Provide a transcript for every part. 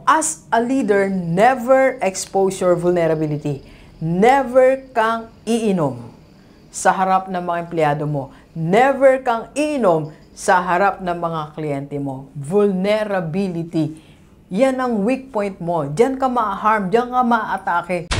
as a leader, never expose your vulnerability. Never kang iinom sa harap ng mga empleyado mo. Never kang iinom sa harap ng mga kliyente mo. Vulnerability. Yan ang weak point mo. Diyan ka ma-harm, diyan ka ma-atake.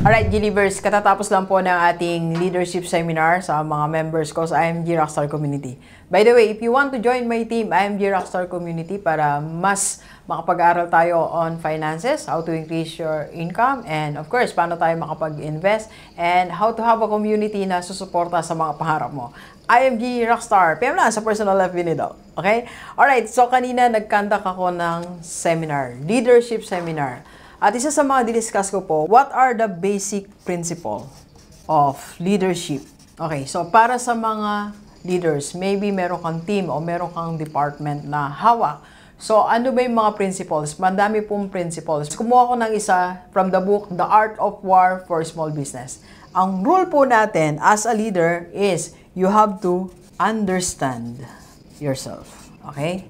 Alright, G-Leavers, katatapos lang po ng ating leadership seminar sa mga members ko sa IMG Rockstar Community. By the way, if you want to join my team, IMG Rockstar Community, para mas makapag-aral tayo on finances, how to increase your income, and of course, paano tayo makapag-invest, and how to have a community na susuporta sa mga pangarap mo. IMG Rockstar, PM lang sa personal FB nito. Okay? Alright, so kanina nag-conduct ako ng seminar, leadership seminar. At isa sa mga discuss ko po, what are the basic principle of leadership? Okay, so para sa mga leaders, maybe meron kang team o meron kang department na hawak. So ano ba yung mga principles? Madami pong principles. Kumuha ko ng isa from the book, The Art of War for Small Business. Ang rule po natin as a leader is you have to understand yourself. Okay?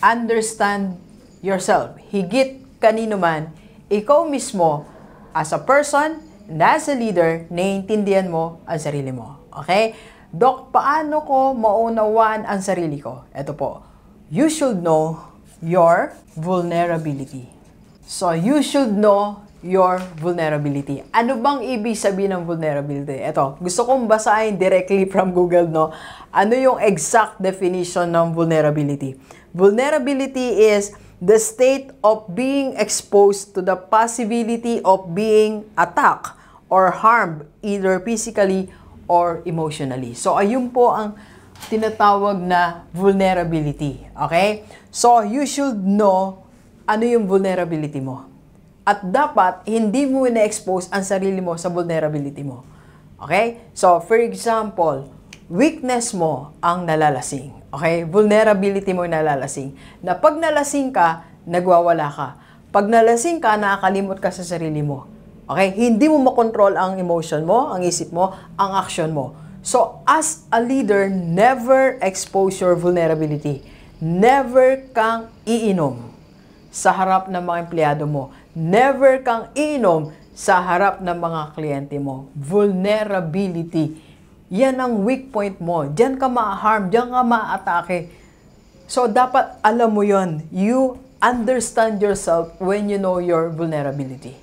Understand yourself. Higit kanino man, ikaw mismo, as a person, and as a leader, naiintindihan mo ang sarili mo. Okay? Doc, paano ko maunawaan ang sarili ko? Ito po. You should know your vulnerability. So, you should know your vulnerability. Ano bang ibig sabihin ng vulnerability? Ito, gusto kong basahin directly from Google, no? Ano yung exact definition ng vulnerability? Vulnerability is the state of being exposed to the possibility of being attacked or harmed either physically or emotionally. So, ayun po ang tinatawag na vulnerability. Okay? So, you should know ano yung vulnerability mo. At dapat, hindi mo na-expose ang sarili mo sa vulnerability mo. Okay? So, for example, weakness mo ang nalalasing. Okay? Vulnerability mo yung nalalasing. Na pag nalasing ka, nagwawala ka. Pag nalasing ka, nakakalimot ka sa sarili mo. Okay? Hindi mo makontrol ang emotion mo, ang isip mo, ang action mo. So, as a leader, never expose your vulnerability. Never kang iinom sa harap ng mga empleyado mo. Never kang iinom sa harap ng mga kliyente mo. Vulnerability. Yan ang weak point mo. Diyan ka ma-harm, diyan ka ma-atake. So, dapat alam mo yon. You understand yourself when you know your vulnerability.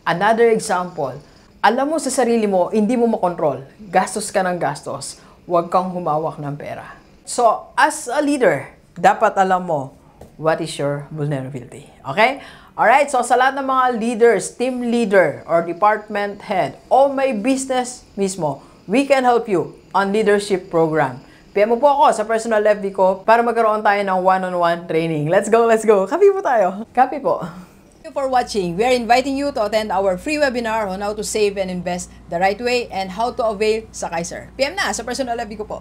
Another example, alam mo sa sarili mo, hindi mo makontrol. Gastos ka ng gastos. Huwag kang humawak ng pera. So, as a leader, dapat alam mo what is your vulnerability. Okay? Alright, so sa lahat ng mga leaders, team leader, or department head, o may business mismo, we can help you on leadership program. PM mo po ako sa personal FB ko para magkaroon tayo ng one-on-one training. Let's go, let's go. Copy po tayo. Copy po. Thank you for watching. We are inviting you to attend our free webinar on how to save and invest the right way and how to avail sa Kaiser. PM na sa personal FB ko po.